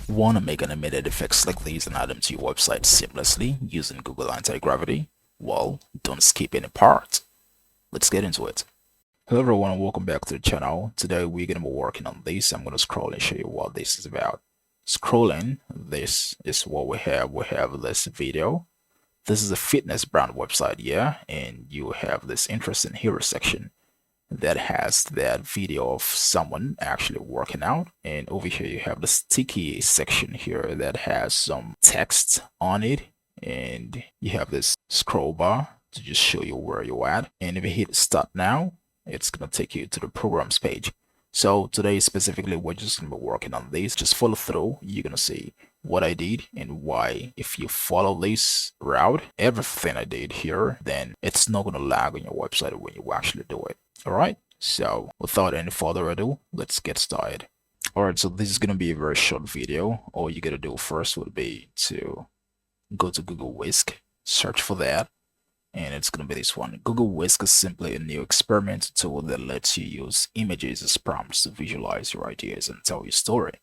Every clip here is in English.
Want to make an immediate effects like these and add them to your website seamlessly using Google Antigravity? Well, don't skip any part. Let's get into it. Hello everyone and welcome back to the channel. Today we're going to be working on this. I'm going to scroll and show you what this is about. Scrolling, this is what we have. We have this video. This is a fitness brand website, yeah, and you have this interesting hero section that has that video of someone actually working out, and over here you have the sticky section here that has some text on it, and you have this scroll bar to just show you where you're at, and if you hit start now, it's gonna take you to the programs page. So today specifically we're just gonna be working on this. Just follow through, you're gonna see what I did and why. If you follow this route, everything I did here, then it's not gonna lag on your website when you actually do it. Alright, so without any further ado, let's get started. Alright, so this is going to be a very short video. All you got to do first would be to go to Google Whisk, search for that, and it's going to be this one. Google Whisk is simply a new experimental tool that lets you use images as prompts to visualize your ideas and tell your story.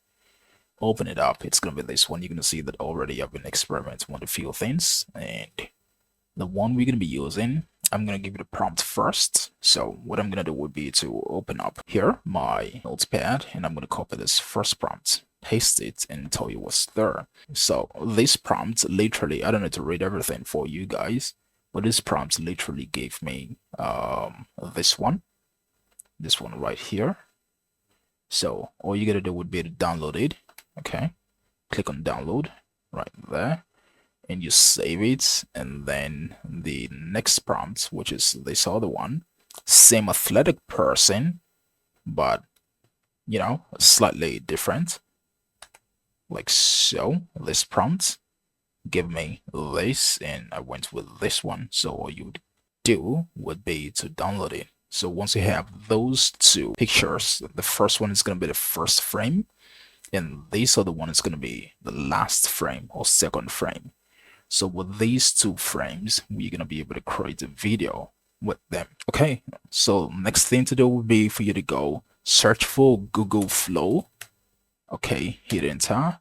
Open it up, it's going to be this one. You're going to see that already I've been experimenting with a few things, and the one we're going to be using, I'm going to give you the prompt first. So what I'm going to do would be to open up here my notepad, and I'm going to copy this first prompt, paste it, and tell you what's there. So this prompt literally, I don't need to read everything for you guys, but this prompt literally gave me this one right here. So all you got to do would be to download it. Okay, click on download right there, and you save it, and then the next prompt, which is this other one, same athletic person, but you know, slightly different, like so. This prompt give me this, and I went with this one. So all you would do would be to download it. So once you have those two pictures, the first one is going to be the first frame, and this other one is going to be the last frame or second frame. So with these two frames, we're going to be able to create a video with them. Okay, so next thing to do would be for you to go search for Google Flow. Okay, hit enter,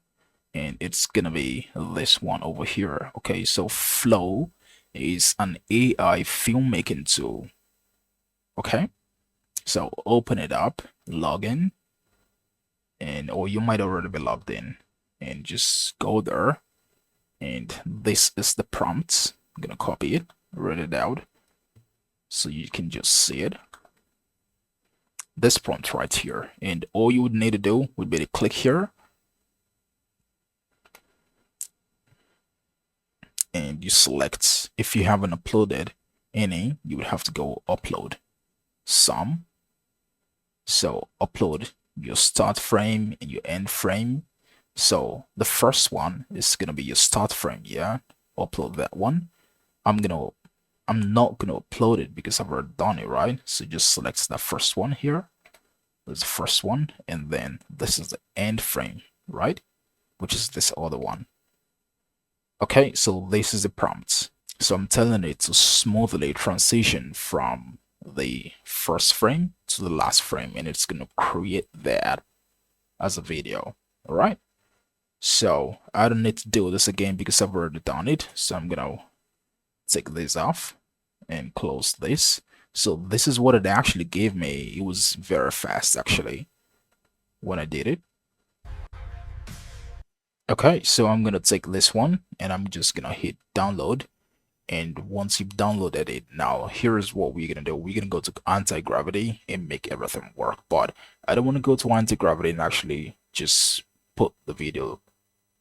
and it's going to be this one over here. Okay, so Flow is an AI filmmaking tool. Okay, so open it up, log in, or you might already be logged in, and just go there. And this is the prompt. I'm gonna copy it, read it out, so you can just see it. This prompt right here, and all you would need to do would be to click here, and you select. If you haven't uploaded any, you would have to go upload some. So upload your start frame and your end frame. So the first one is gonna be your start frame, yeah. Upload that one. I'm not gonna upload it because I've already done it, right? So just select that first one here. There's the first one, and then this is the end frame, right? Which is this other one. Okay, so this is the prompt. So I'm telling it to smoothly transition from the first frame to the last frame, and it's gonna create that as a video. All right. So I don't need to do this again because I've already done it. So I'm gonna take this off and close this. So this is what it actually gave me. It was very fast actually when I did it. Okay, so I'm gonna take this one and I'm just gonna hit download. And once you've downloaded it, now here's what we're gonna do. We're gonna go to anti-gravity and make everything work. But I don't want to go to anti-gravity and actually just put the video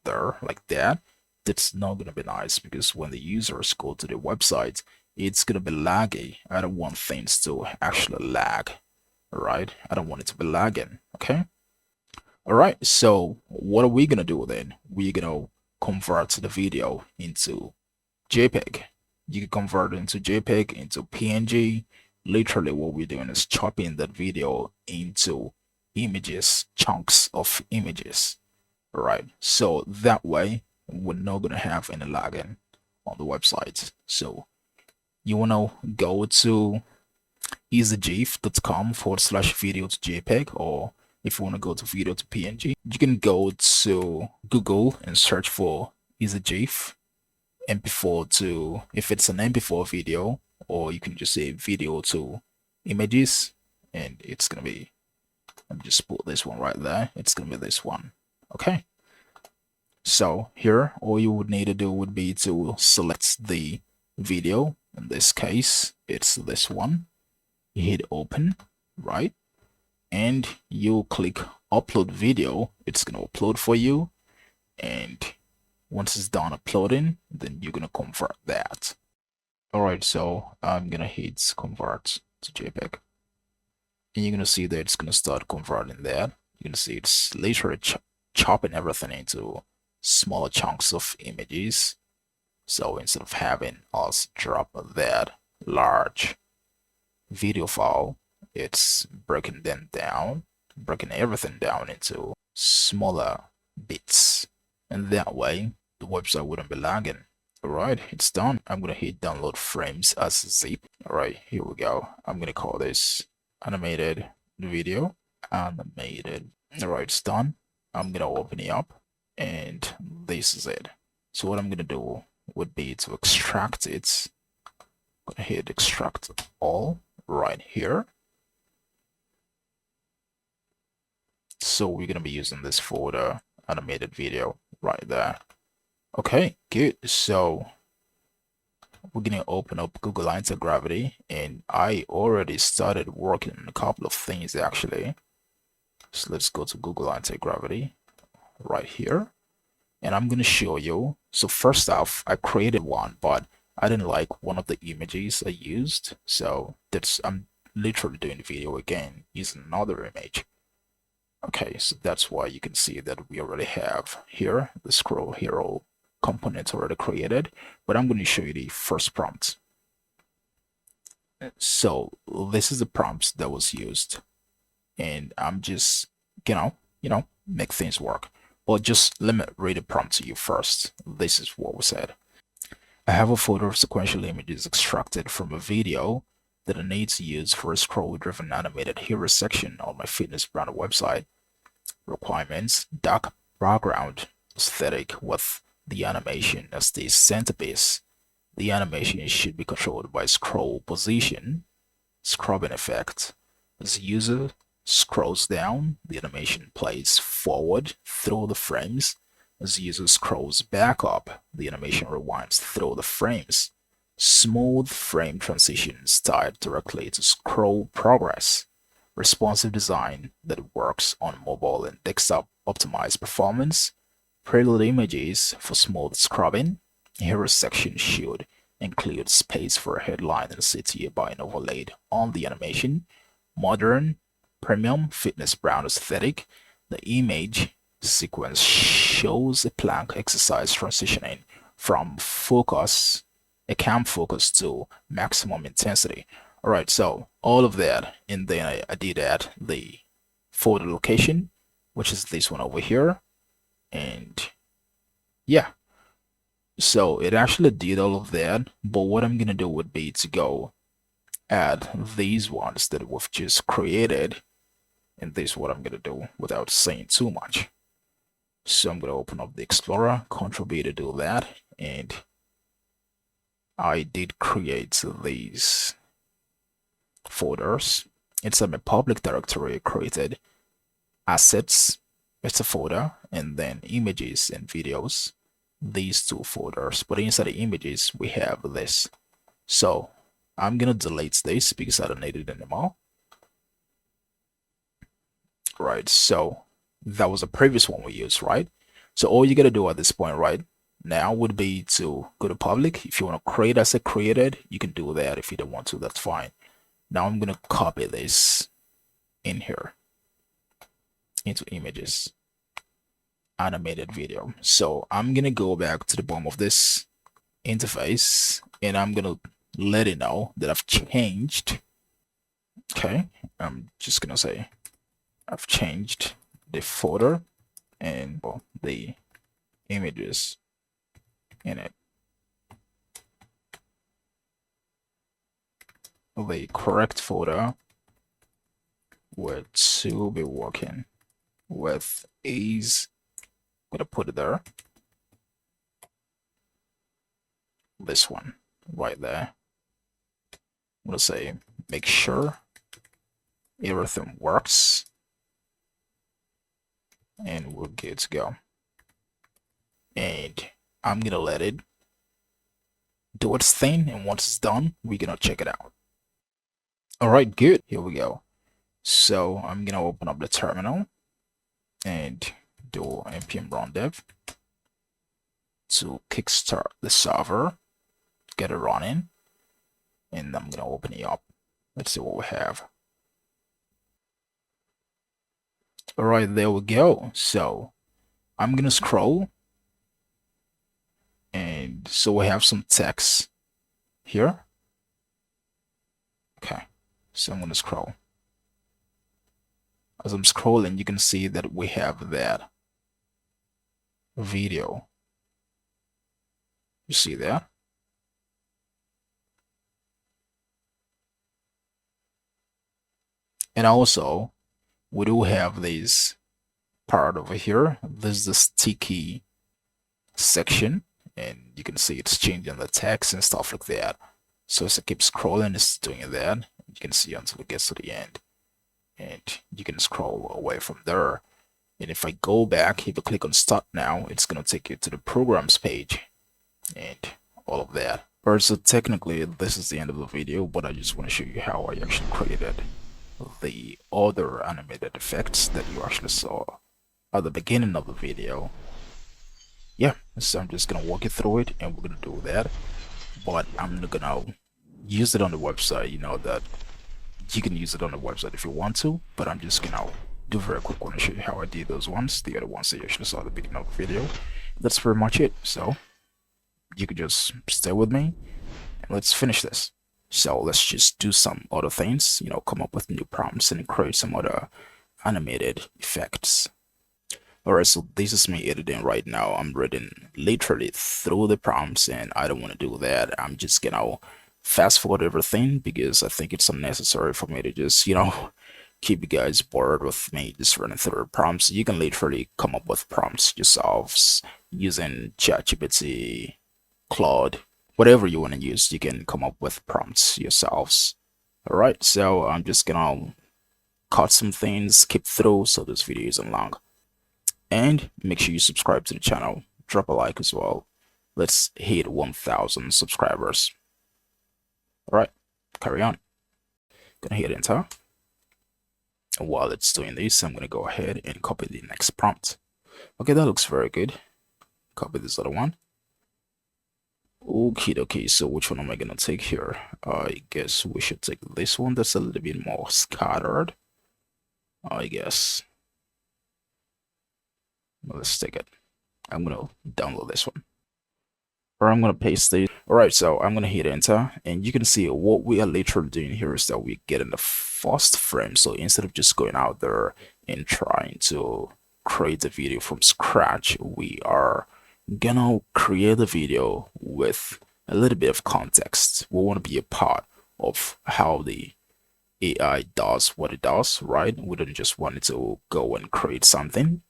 there like that. That's not gonna be nice because when the users go to the website, it's gonna be laggy. I don't want things to actually lag. All right, I don't want it to be lagging. Okay. All right, so what are we gonna do then? We're gonna convert the video into JPEG. You can convert it into JPEG, into PNG. Literally what we're doing is chopping that video into images, chunks of images. All right, so that way we're not gonna have any lagging on the website. So you wanna go to easygif.com/video to JPEG, or If you want to go to video to PNG, you can go to Google and search for EasyGIF MP4 to, if it's an MP4 video, or you can just say video to images, and it's gonna be, let me just put this one right there, it's gonna be this one. Okay, so here all you would need to do would be to select the video. In this case it's this one. You hit open, right, and you click upload video. It's gonna upload for you, and once it's done uploading, then you're gonna convert that. All right, so I'm gonna hit convert to JPEG, and you're gonna see that it's gonna start converting that. You're gonna see it's literally chopping everything into smaller chunks of images. So instead of having us drop that large video file, it's breaking everything down into smaller bits, and that way the website wouldn't be lagging. All right, it's done. I'm gonna hit download frames as zip. All right, here we go. I'm gonna call this animated video. Animated. All right, it's done. I'm gonna open it up, and this is it. So what I'm gonna do would be to extract it. I'm gonna hit extract all right here. So we're gonna be using this folder, animated video, right there. Okay, good. So we're gonna open up Google Antigravity, and I already started working on a couple of things actually. So let's go to Google Antigravity right here, and I'm gonna show you. So first off, I created one, but I didn't like one of the images I used, so I'm literally doing the video again using another image. Okay, so that's why you can see that we already have here the scroll hero component already created, but I'm going to show you the first prompt. So this is the prompt that was used, and I'm just make things work. But just let me read the prompt to you first. This is what was said. I have a folder of sequential images extracted from a video that I need to use for a scroll-driven animated hero section on my fitness brand website. Requirements: dark background aesthetic with the animation as the centerpiece. The animation should be controlled by scroll position, scrubbing effect. As the user scrolls down, the animation plays forward through the frames. As the user scrolls back up, the animation rewinds through the frames. Smooth frame transitions tied directly to scroll progress. Responsive design that works on mobile and desktop optimized performance. Preload images for smooth scrubbing. Hero section should include space for a headline and CTA by an overlaid on the animation. Modern, premium, fitness brand aesthetic. The image sequence shows a plank exercise transitioning from focus, a cam focus, to maximum intensity. All right, so all of that, and then I did add the folder location, which is this one over here, and yeah, so it actually did all of that. But what I'm gonna do would be to go add these ones that we've just created, and this is what I'm gonna do without saying too much. So I'm gonna open up the Explorer, Control B to do that, and I did create these folders. It's a public directory created. Assets, it's a folder, and then images and videos, these two folders. But inside the images we have this. So I'm gonna delete this because I don't need it anymore. Right, so that was a previous one we used, right? So all you gotta do at this point right now would be to go to public. If you want to create as a created, you can do that. If you don't want to, that's fine. Now I'm gonna copy this in here into images, animated video. So I'm gonna go back to the bottom of this interface, and I'm gonna let it know that I've changed. Okay, I'm just gonna say I've changed the folder and the images in it. The correct folder where to be working. with ease. I'm gonna put it there. This one right there. I'm gonna say make sure everything works, and we're good to go. And I'm gonna let it do its thing, and once it's done, we're gonna check it out. All right, good. Here we go. So I'm gonna open up the terminal and do npm run dev to kickstart the server, get it running, and I'm gonna open it up. Let's see what we have. All right, there we go. So I'm gonna scroll, and so we have some text here. Okay, so I'm gonna scroll. As I'm scrolling, you can see that we have that video. You see that? And also, we do have this part over here. This is the sticky section, and you can see it's changing the text and stuff like that. So as I keep scrolling, it's doing that. You can see until it gets to the end, and you can scroll away from there. And if I go back, if you click on start now, it's gonna take you to the programs page and all of that. Alright, so technically this is the end of the video, but I just want to show you how I actually created the other animated effects that you actually saw at the beginning of the video. Yeah, so I'm just gonna walk you through it, and we're gonna do that, but I'm not gonna use it on the website. You know that you can use it on the website if you want to, but I'm just gonna do a very quick one to show you how I did those ones, the other ones that you actually saw at the beginning of the video. That's pretty much it. So you could just stay with me and let's finish this. So let's just do some other things, you know, come up with new prompts and create some other animated effects. Alright, so this is me editing right now. I'm reading literally through the prompts, and I don't want to do that. I'm just gonna fast forward everything because I think it's unnecessary for me to just, you know, keep you guys bored with me just running through prompts. You can literally come up with prompts yourselves using ChatGPT, Claude, whatever you want to use. You can come up with prompts yourselves. All right, so I'm just gonna cut some things, skip through so this video isn't long, and make sure you subscribe to the channel. Drop a like as well. Let's hit 1,000 subscribers. All right, carry on. Gonna hit enter. And while it's doing this, I'm gonna go ahead and copy the next prompt. Okay, that looks very good. Copy this other one. Okay, so which one am I gonna take here? I guess we should take this one that's a little bit more scattered. I guess. Well, let's take it. I'm gonna download this one. Or I'm gonna paste it. Alright, so I'm gonna hit enter, and you can see what we are literally doing here is that we get in the first frame. So instead of just going out there and trying to create a video from scratch, we are gonna create a video with a little bit of context. We want to be a part of how the AI does what it does, right? We don't just want it to go and create something.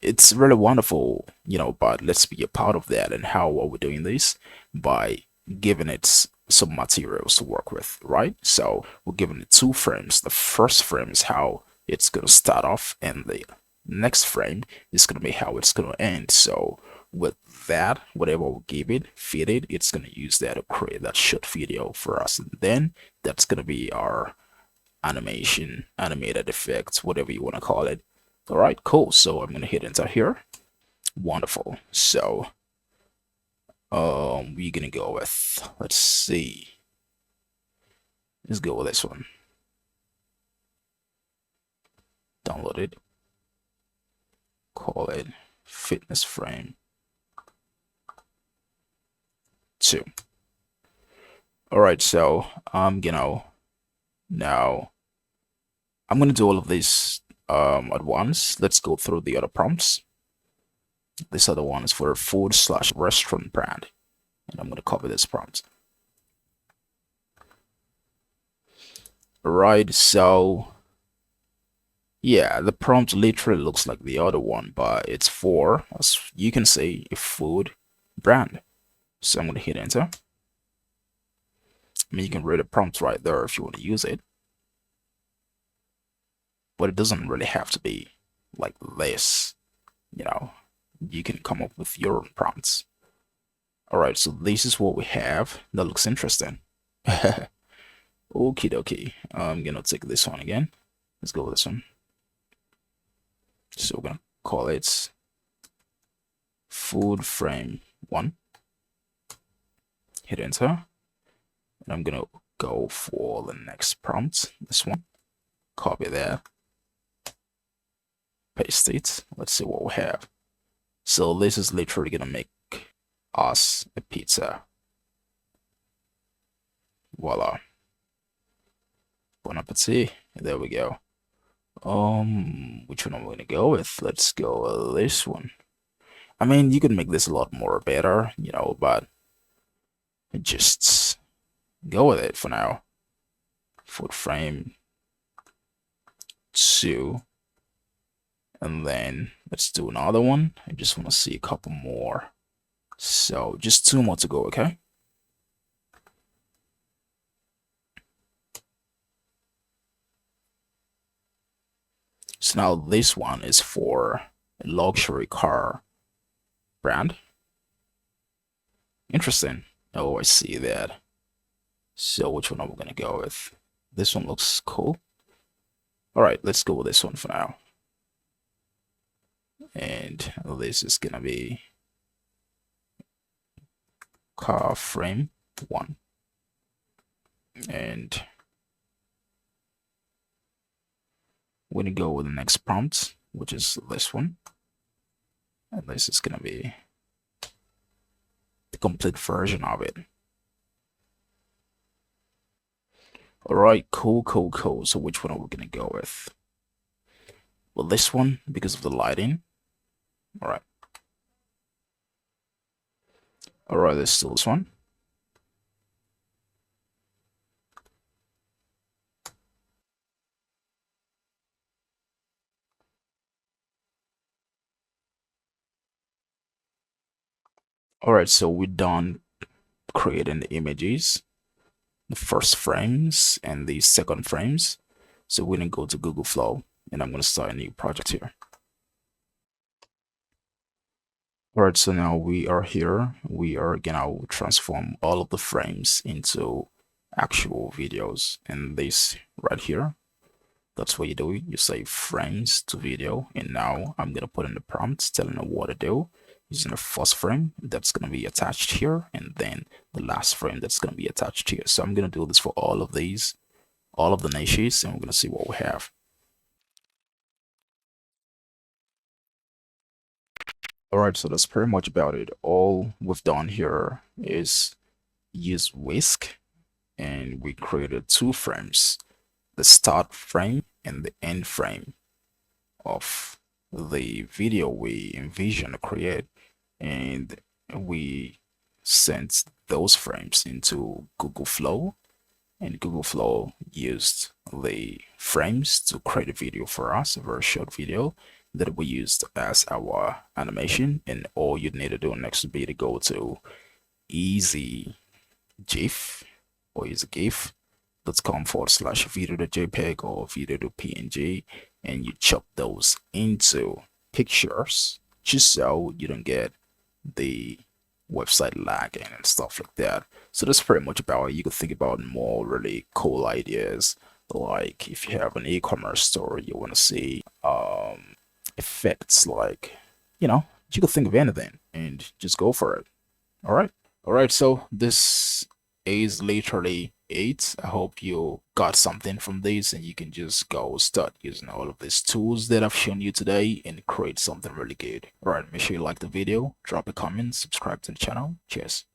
It's really wonderful, you know, but let's be a part of that. And how are we doing this? By giving it some materials to work with, right? So we're giving it 2 frames. The first frame is how it's going to start off, and the next frame is going to be how it's going to end. So with that, whatever we give it, feed it, it's going to use that to create that short video for us. And then that's going to be our animation, animated effects, whatever you want to call it. All right, cool. So I'm gonna hit enter here. Wonderful. So we're gonna go with, let's see, let's go with this one. Download it, call it fitness frame 2. All right, so I'm gonna do all of this at once. Let's go through the other prompts. This other one is for a food/restaurant brand, and I'm going to copy this prompt. Right, so Yeah, the prompt literally looks like the other one, but it's for, as you can see, a food brand. So I'm going to hit enter. I mean, you can read the prompt right there if you want to use it, but it doesn't really have to be like this. You know, you can come up with your own prompts. All right, so this is what we have. That looks interesting. Okie dokie. I'm gonna take this one again. Let's go with this one. So we're gonna call it food frame 1. Hit enter. And I'm gonna go for the next prompt. This one. Copy that. Paste it. Let's see what we have. So this is literally gonna make us a pizza. Voila. Bon appetit. There we go. Which one am I gonna go with? Let's go with this one. I mean, you could make this a lot more better, you know, but just go with it for now. Foot frame 2. And then let's do another one. I just want to see a couple more. So just 2 more to go, okay? So now this one is for a luxury car brand. Interesting. Oh, I see that. So which one are we gonna go with? This one looks cool. All right, let's go with this one for now. And this is gonna be car frame 1. And we're gonna go with the next prompt, which is this one. And this is gonna be the complete version of it. All right, cool. So which one are we gonna go with? Well, this one because of the lighting. All right. All right, let's do this one. All right, so we're done creating the images, the first frames and the second frames. So we're gonna go to Google Flow and I'm gonna start a new project here. All right, so now we are here. We are gonna transform all of the frames into actual videos. And this right here, that's what you do. You say frames to video. And now I'm gonna put in the prompts telling it what to do. Using the first frame that's going to be attached here, and then the last frame that's going to be attached here. So I'm going to do this for all of these, all of the niches, and we're going to see what we have. All right, so that's pretty much about it. All we've done here is use whisk, and we created 2 frames, the start frame and the end frame of the video we envision to create. And we sent those frames into Google Flow, and Google Flow used the frames to create a video for us, a very short video that we used as our animation. And all you need to do next would be to go to easy GIF or easygif.com/video.jpg or video.png, and you chop those into pictures just so you don't get the website lagging and stuff like that. So that's pretty much about it. You could think about more really cool ideas, like if you have an e-commerce store, you want to see effects, like, you know, you could think of anything and just go for it. All right, so this is literally it. I hope you got something from this and you can just go start using all of these tools that I've shown you today and create something really good. All right, make sure you like the video, drop a comment, subscribe to the channel. Cheers.